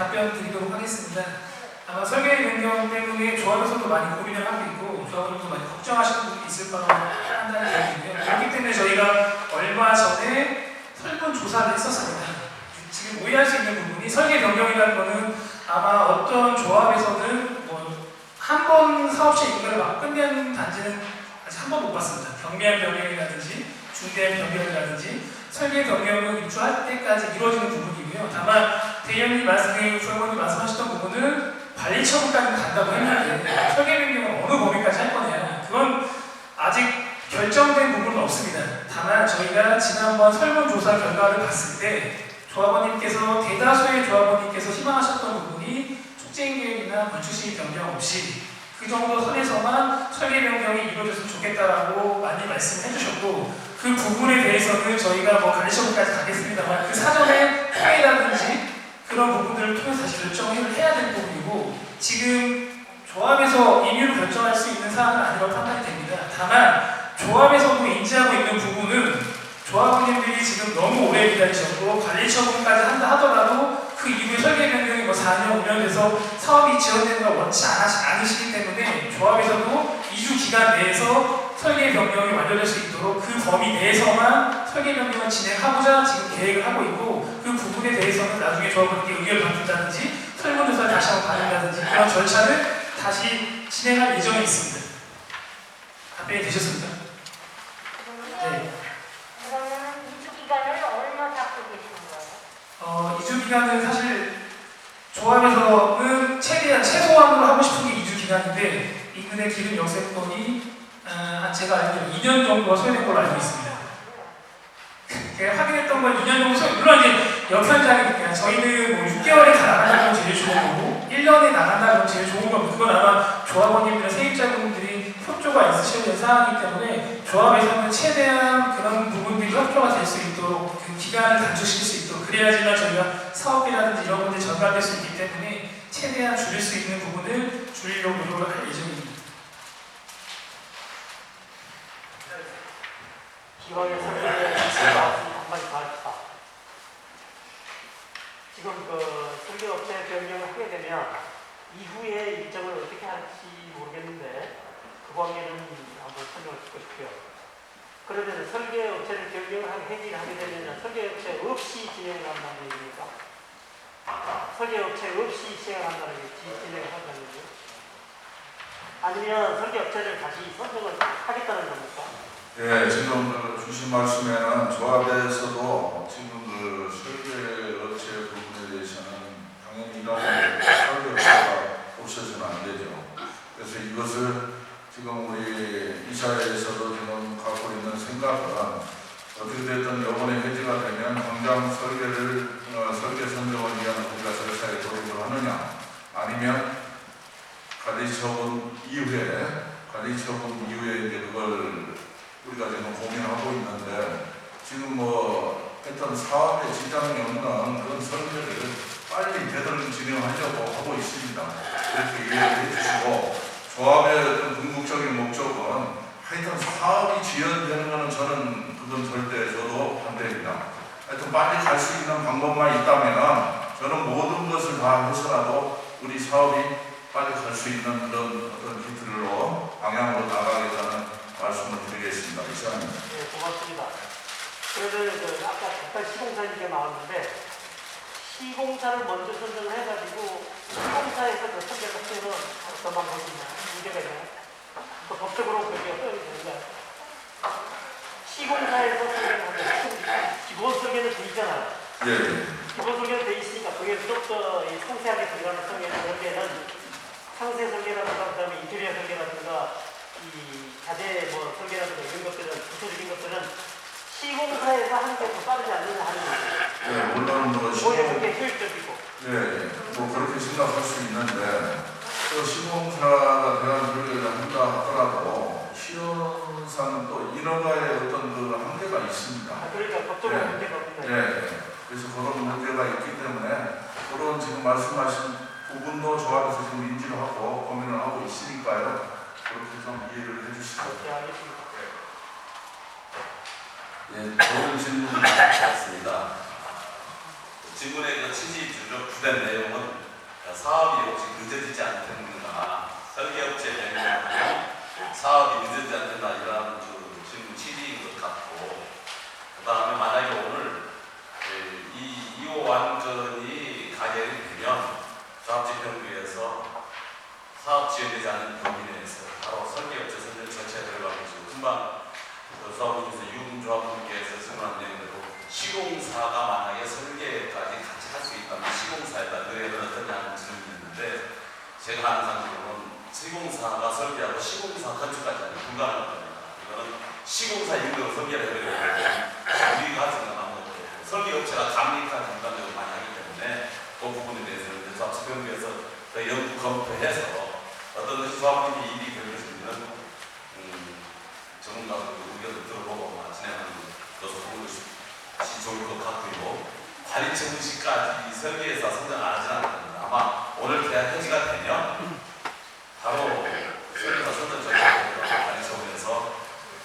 답변 드리도록 하겠습니다. 아마 설계 변경 때문에 조합에서도 많이 고민을 하고 있고 조합원들도 많이 걱정하시는 분이 있을 거라고 판단이 되거든요. 그렇기 때문에 저희가 얼마 전에 설문조사를 했었습니다. 지금 오해할 수 있는 부분이 설계 변경이라는 거는 아마 어떤 조합에서는 한 번 사업 시행 인가를 막 끝낸 단지는 아직 한 번 못 봤습니다. 경미한 변경이라든지 중대한 변경이라든지 설계 변경을 입주할 때까지 이루어지는 부분이고요. 다만 대의원님 조합원님 말씀하셨던 부분은 관리 처분까지 간다고 했는데 설계 변경은 어느 범위까지 할 거냐, 그건 아직 결정된 부분은 없습니다. 다만 저희가 지난번 설문조사 결과를 봤을 때 조합원님께서 대다수의 조합원님께서 희망하셨던 부분이 축제인 계획이나 건축시 변경 없이 그 정도 선에서만 설계 변경이 이루어졌으면 좋겠다라고 많이 말씀을 해주셨고, 그 부분에 대해서는 저희가 관리 처분까지 가겠습니다만 그 사전에 회의라든지 그런 부분들을 통해서 다시 결정을 해야 될 부분이고, 지금 조합에서 임의로 결정할 수 있는 사항은 아니라고 판단이 됩니다. 다만 조합에서도 인지하고 있는 부분은 조합원님들이 지금 너무 오래 기다리셨고 관리 처분까지 한다 하더라도 그 이후에 설계 변경이 4년, 5년 돼서 사업이 지연되는 걸 원치 않으시기 때문에 조합에서도 2주 기간 내에서 설계 변경이 완료될 수 있도록 그 범위 내에서만 설계 변경을 진행하고자 지금 계획을 하고 있고, 그 부분에 대해서는 나중에 조합원께 의견을 받는다든지 설문조사를 다시 한번 받는다든지 그런 절차를 다시 진행할 예정이 있습니다. 답변이 되셨습니까? 네. 그러면 이주 기간을 얼마 잡고 계시는 거예요? 이주 기간은 사실 조합에서는 최소한으로 하고 싶은 게 2주 기간인데 인근의 기름 역세권이 제가 알기로 2년 정도가 소요된 걸로 알고 있습니다. 제가 확인했던 건 2년 정도 소요, 물론 이제 역현장이니까 저희는 6개월에 다 나간다면 제일 좋은 거고 1년에 나간다면 제일 좋은 거고, 그건 아마 조합원님이나 세입자분들이 협조가 있으셔야 되는 사항이기 때문에 조합에서는 최대한 그런 부분들이 협조가 될 수 있도록 그 기간을 단축시킬 수 있도록, 그래야지만 저희가 사업이라든지 이런 분들이 전가될 수 있기 때문에 최대한 줄일 수 있는 부분을 줄이려고 노력을 할 예정입니다. 기왕에 설계에 한마디 더 합시다. 지금 설계업체 변경을 하게 되면 이후에 일정을 어떻게 할지 모르겠는데 그 관계는 한번 설명을 듣고 싶고요. 그러면 설계업체를 변경을 해지를 하게 되면 설계업체 없이 진행을 한다는 얘기입니까? 설계업체 없이 진행을 한다는 얘기죠? 아니면 설계업체를 다시 선정을 하겠다는 겁니까? 예, 지금 주신 말씀에는 조합에서도 지금 설계업체 부분에 대해서는 당연히 이런 설계업체가 없어서는 안 되죠. 그래서 이것을 지금 우리 이사회에서도 지금 갖고 있는 생각은 어떻게 됐든 이번에 해지가 되면 당장 설계 선정을 위한 우리가 절차에 돌입을 하느냐, 아니면 관리 처분 이후에 이제 그걸 우리가 지금 고민하고 있는데, 지금 하여튼 사업에 지장이 없는 그런 설계를 빨리 제대로 진행하려고 하고 있습니다. 이렇게 이해해 주시고, 조합의 어떤 궁극적인 목적은 하여튼 사업이 지연되는 것은 그건 절대 저도 반대입니다. 하여튼 빨리 갈 수 있는 방법만 있다면 저는 모든 것을 다 해서라도 우리 사업이 빨리 갈 수 있는 그런 어떤 기틀로 방향으로 나가겠다는 말씀을 드리겠습니다. 이사입니다. 네, 고맙습니다. 그러면 아까 잠깐 시공사 얘기가 나왔는데, 시공사를 먼저 선정을 해가지고 시공사에서 설계를 하면은 어떤 방법이 문제가 있나요? 법적으로 그렇게 허용이 되는가요? 시공사에서 설계를 하면 기본 설계는 돼 있잖아요. 예. 기본 설계는 돼 있으니까 그게 좀더 상세하게 들어가는 설계는 상세 설계라든가 그다음에 인테리어 설계라든가 이 자재 설계라든가 이런 것들은 구체적인 것들은 시공사에서 하는 게 더 빠르지 않느냐 하는 거죠. 네, 물론 그게 효율적이고. 네, 그렇게 생각할 수 있는데, 또 시공사가 대한 설계를 한다 하더라도 시험상 또 인허가의 어떤 한계가 있습니다. 그러니까 법적으로 문제가 없는 거예요. 네, 그래서 그런 문제가 있기 때문에 그런 지금 말씀하신 부분도 조합에서 지금 인지를 하고 고민을 하고 있으니까요. 그렇게 좀 이해를 해주시죠. 네, 알겠습니다. 예, 좋은 질문 같습니다. 질문의 그 취지로 주된 내용은 사업이 혹시 늦어지지 않겠는가, 설계업체 변경하면 사업이 늦어지지 않는다 이런 그 질문 취지인 것 같고, 그 다음에 만약에 오늘 이 2호 완건이 가결이 되면 조합집행부에서 사업 지원되지 않는 범위 내에서 바로 설계업체 선정 전체에 들어가고 있고, 금방 조합원께서 유흥조합분께서 질문한 내용대로 시공사가 만약에 설계까지 같이 할 수 있다면 시공사에다 의뢰는 어떠냐 하는 질문이었는데, 제가 하는 상식으로는 시공사가 설계하고 시공사 건축까지 하는 불가능한 겁니다. 이거는 시공사 임대로 설계를 해버리고 우리가 생각하는 것도 설계업체가 감리까지 인간적으로 많이 하기 때문에 그 부분에 대해서는 조합집행부에서 연구 검토해서 어떤 것이 조합원이 이익이 될 것인지는 전문가들 의견을 들어보고 진행하는 것도 좋은 것이 좋을 것 같고요. 관리청지까지 설계에서 선정 안 하지는 않습니다. 아마 오늘 계약 해지가 되면 바로 설계사 선정 전략을 관리청에서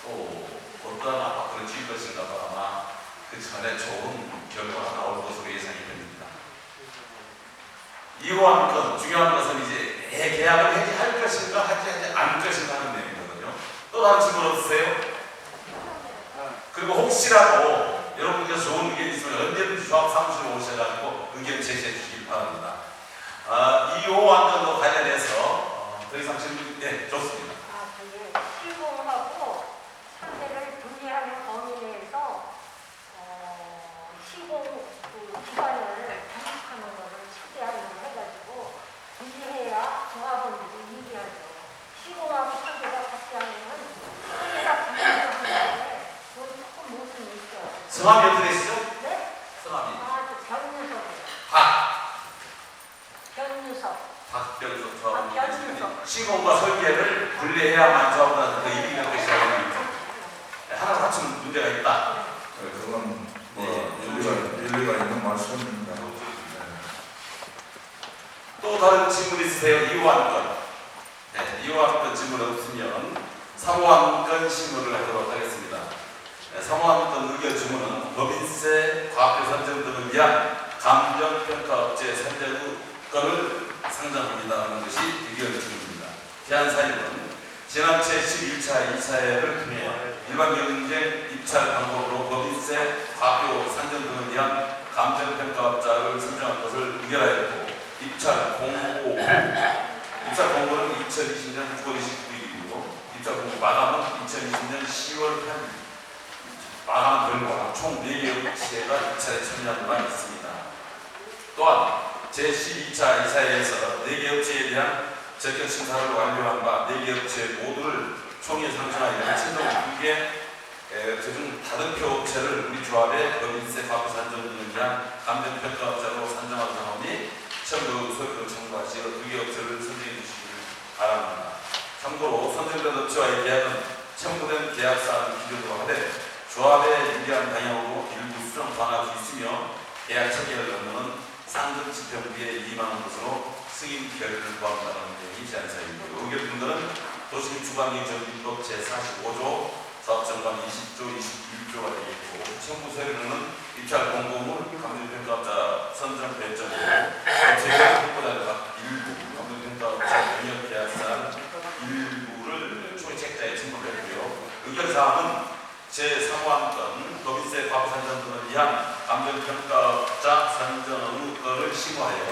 또 어떤 압박을 줄 것인가 아마 그 전에 좋은 결과가 나올 것으로 예상이 됩니다. 이러한 것, 중요한 것은 이제 계약을 해지할 것인가 하지 않을 것인가 하는 내용이거든요. 또 다른 질문 없으세요? 그리고 혹시라도 여러분께서 좋은 의견이 있으면 언제든지 조합사무실에 오셔가지고 의견 제시해 주시기 바랍니다. 2호 완전도 관련해서 더 이상 질문, 네, 좋습니다. 그게 시공하고 상대를 분리하는 범위 내에서 시공 기관을 단속하는 것을 최대한 해가지고 분리해야 조합원들이 유리하죠. 시공하고 상대가 같이 하면 상대가 분리하는데 그건 조금 모순이 있어요. 성함이 어떻게 되시죠? 네? 성함이 변유석이요. 박변석 변유석. 조합원. 시공과 설계를 분리해야만 조합원한테 더 이익이 될 것이라고 합니다. 하나 다치면 문제가 있다. 네, 그건 뭐 일리가 있는 말씀입니다. 또 다른 질문 있으세요? 2호 안건. 네, 2호 안건 질문 없으면 3호 안건 신문을 하도록 하겠습니다. 3호 안건 의견 주문은 법인세, 과표 선정 등을 위한 감정평가업체 선정권을 상정합니다라는 것이 의견 주문입니다. 제안 사유는 지난 제11차 2차회를 통해 일반 경쟁 입찰 방법으로 법인세, 과표 산정 등을 위한 감정평가업자를 선정할 것을 의결하였고, 입찰 공고는 2020년 9월 29일이고 입찰 공고 마감은 2020년 10월 8일. 마감 결과 총 4개 업체가 입찰에 참여한 바 있습니다. 또한 제12차 이사회에서 4개 업체에 대한 적격 심사를 완료한 바 4개 업체 모두를 총회 상정하여 최종 2개 그중 다른표 업체를 우리 조합의 법인세 과표 산정 등을 위한 감정평가업자로 산정하고 나오니 첨부 소유를 청구하시어 2개 업체를 선정해 주시기를 바랍니다. 참고로 선정된 업체와의 계약은 첨부된 계약사항을 기준으로 하되 조합의 유리한 방향으로 일부 수정 방안이 있으며 계약 체결을 넘는 상급집행부에 위임하는 것으로 승인 결의를 구한다는 내용이 제안사입니다. 의결 근거는 도시민 주방행정비법 제45조, 사업정관 20조, 21조가 되겠고, 첨부 서류는 입찰 공고물, 감정평가업자 선정 배정으로 업체가 확보자가 일부, 감정평가업자 영역 계약사항 일부를 총회 책자에 첨부했고요. 의결사항은 제3호 안건 법인세 과표 산정 등을 위한 감정평가업자 산정 의무권을 심의하여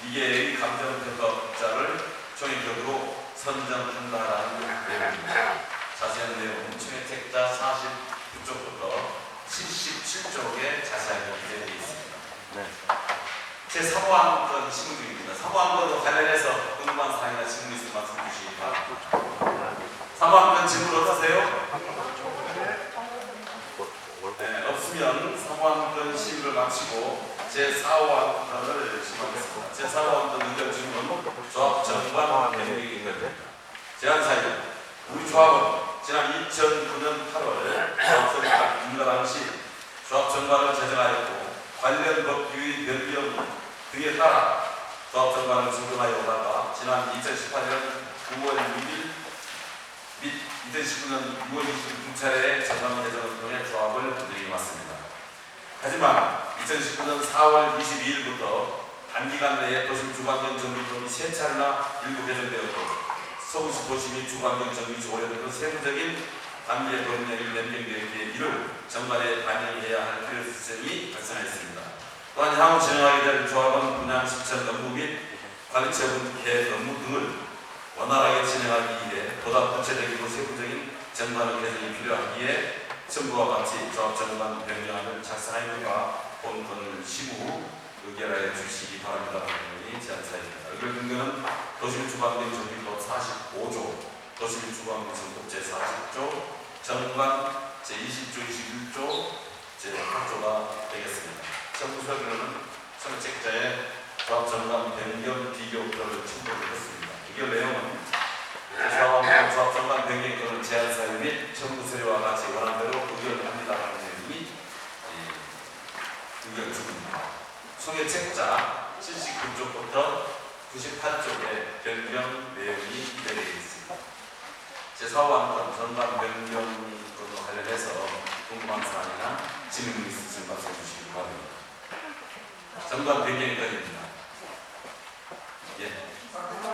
2개의 감정평가업자를 총회격으로 선정한다라는 내용입니다. 자세한 내용은 총회 책자 49쪽부터 77쪽에 자세하게 기재되어 있습니다. 네. 제3호 안건 심의 중입니다. 3호 안건과 관련해서 궁금한 사항이나 질문 있으면 말씀 주시기 바랍니다. 3호 안건 질문 어떠세요? 네, 없으면 3호 안건 심의를 마치고 제4호 안건을 심의하겠습니다. 제4호 안건 의견 질문은 조합 전반 변경입니다. 제안 사유, 우리 조합은 지난 2009년 8월 조합설립 인가 당시 조합 전반을 제정하였고, 관련 법규의 변경 등에 따라 조합 전반을 조정하여 오다가 지난 2018년 9월 6일 및 2019년 6월 22일 두 차례 전반 개정을 통해 조합을 운영해 왔습니다. 하지만 2019년 4월 22일부터 단기간 내에 도심 주관경 정비법이 세 차례나 일부 개정되었고 서울시 도시 및 주관경 정비 조례 등 세부적인 단계의 법령이 변경되었기에 이를 정관에 반영해야 할 필요성이 발생하였습니다. 또한 향후 진행하게 될 조합원 분양 실천 업무 및 관리처 분계 업무 등을 원활하게 진행하기 위해 보다 구체적이고 세부적인 정관 개정이 필요하기에 첨부와 같이 조합 정관 변경안을 작성하여가 본건을 시무 의결하여 주시기 바랍니다. 제안사입니다. 의결 근거는 도시주관경 정비법 45조, 도시주관경 정법 제40조, 정관 제20조, 21조, 제8조가 되겠습니다. 첨부 서류는 선택자의 조합 정관 변경 비교표를 첨부했습니다. 의결 내용은 조합 정관 변경 또는 제안 사유 및 첨부 서류와 같이 원안대로 의결합니다라는 내용이 의결 중입니다. 소개 책자 79쪽부터 98쪽에 변경 내용이 기재되어 있습니다. 제4호안건 정관 변경과 관련해서 궁금한 사항이나 질문 있으신 말씀해 주시기 바랍니다. 정관 변경이 걸립니다. 예. 정관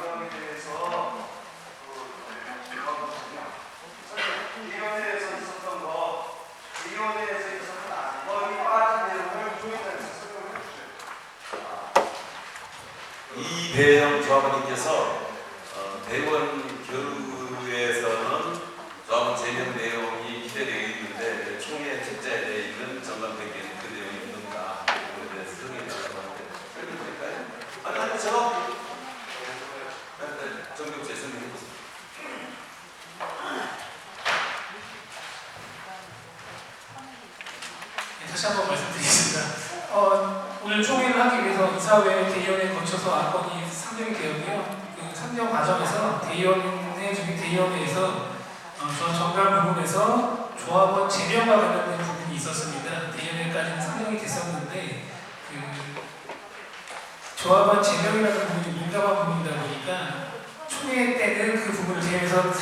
변경에 대해서 위원회에서 있었던 거, 위원회에서 있었던 안건이 빠진 내용을 조인장에서 설명해 주세요. 이배영 조합원님께서 대원 교류에서는 조합원 제명 내용이 기재되어 있는데 총회 책자에 되어 있는 정관 변경 그 내용이 없는가 부분에 대해서 설명해 달라고 하는데 설명드릴까요? 아니 제가 정경재 설명해 보세요. 다시 한번 말씀드리겠습니다. 오늘 총회를 하기 위해서 이사회 대의원에 거쳐서 안건이 상정이 되었고요. 그 상정 과정에서 대의원회에서 정관 부분에서 조합원 제명과 관련된 부분이 있었습니다. 대의원회까지는 상정이 됐었는데 조합원 제명이라는 부분이 민감한 부분이다 보니까 총회 때는 그 부분을 대의원에서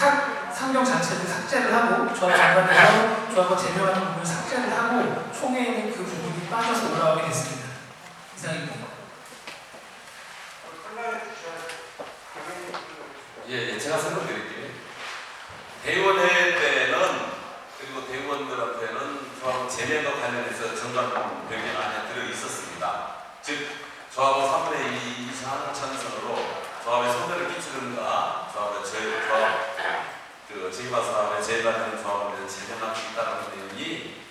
상정 자체를 삭제를 하고 조합 장관에서 조합원 제명하는 부분을 삭제를 하고 총회에는 그 부분이 빠져서 올라오게 됐습니다. 이상입니다. 예, 제가 설명드릴게요. 대의원회 때는 그리고 대의원들한테는 조합원 제명과 관련해서 정관 변경안에 들어 있었습니다. 즉 조합원 3분의 2 이상 찬성으로 조합의 성대를 끼치는가 조합의 제기반 사업에 제일받는 조합원을 제명할 수 있다는 내용이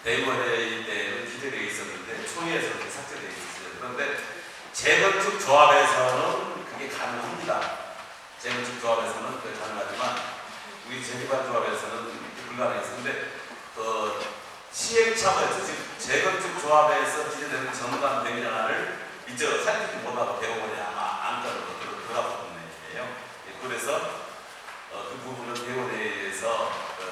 대의원회 때는 기재되어 있었는데 총회에서 그렇게 삭제되어 있었어요. 그런데 재건축 조합에서는 그게 가능합니다. 재건축 조합에서는 그게 가능하지만 우리 제기반 조합에서는 불가능했는데 시행착오에서 즉 재건축 조합에서 기재되는 정관 변경안을 이제 살피기 못하고 대법원에 아마 안건으로 들어갔던 내용이에요. 그래서 그 부분은 대법원에서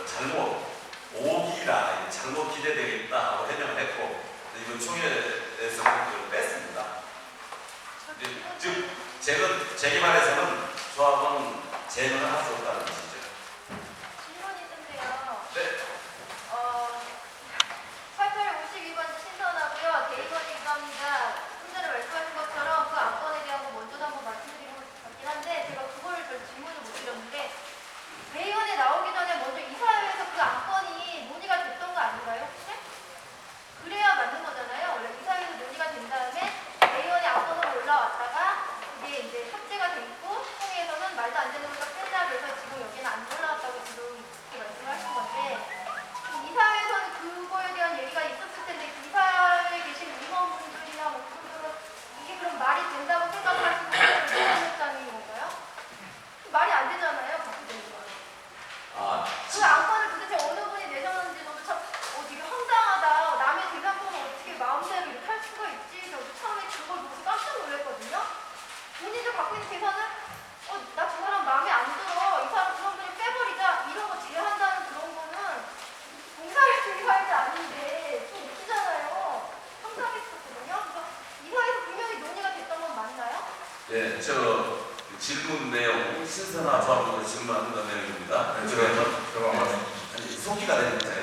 잘못 오기라 잘못 기재되어 있다 하고 해명을 했고 이번 총회에서 그걸 뺐습니다. 즉 재개발에서는 조합은 제명을 할 수 없다는 것이죠. 질문이 있는데요. 네. 8852번 신선하고요. 대의원 입감입니다. 좀 전에 말씀하신 것처럼 그 안건에 대한 거 먼저 한번 말씀드리고 싶긴 한데 제가 그거를 별 질문을 못 드렸는데 대의원에 나오기 전에 먼저 이사회에서 그 안건이 논의가 됐던 거 아닌가요? 혹시? 그래야 맞는 거잖아요. 원래 이사회에서 논의가 된 다음에 대의원의 안건으로 올라왔다가 이게 이제 삭제가 돼 있고 총회에서는 말도 안 되는 거니까 빼자 그래서 지금 여기는 안 올라왔다고 지금 이렇게 말씀하신 건데 이사회에서는 그거에 대한 얘기가 있었을 텐데 이사회에 계신 임원분들이나 뭐 그분들은 이게 그럼 말이 된다고 생각하시는 분들은 무슨 입장인 건가요? 말이 안 되잖아요. 그렇게 되는 거. 그 안건을 도대체 어느 분이 내셨는지 저도 참 되게 황당하다. 남의 재산권을 어떻게 마음대로 이렇게 할 수가 있지. 저도 처음에 그걸 보고 깜짝 놀랐거든요. 본인들 갖고 있는 재산을 나 그 사람 마음에 안 들어. 이 사람 그런 분이 빼버리자. 이런 거 제한다는 그런 거는 공사를 중요하지 않은데 좀 웃기잖아요. 황당했었거든요. 그래서 이사회에서 분명히 논의가 됐던 건 맞나요? 네, 질문 내용 신선한 조합으로 질문하는 내용입니다. 제가 말씀 수속기가 되는 거예요.